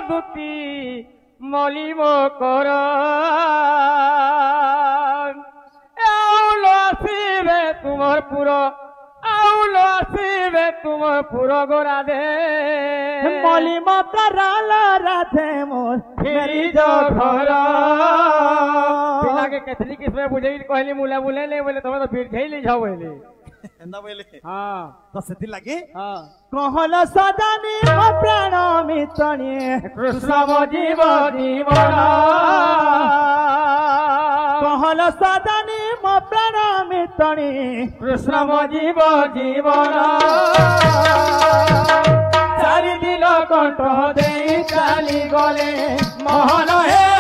দুটি মলিব কর আসিবে তোমার পুর আউল আসিবে তোমার পুর গোরা দে মলি মতরাল রাধে মোর ফেরি যো ঘর পিলাকে कैथलिक इसमें बुझेई कहली मुला बुले ले बोले तुम तो फिर झेली जाओ बोले एंदा बोले हां तो सेति लागे हां कहल सदानी मो प्राण मितनी कृष्ण मो जीव जीवन कहल सदानी मो प्राण मितनी कृष्ण मो जीव जीवन चारि दिन कंठ दे चाली गले मोहन हे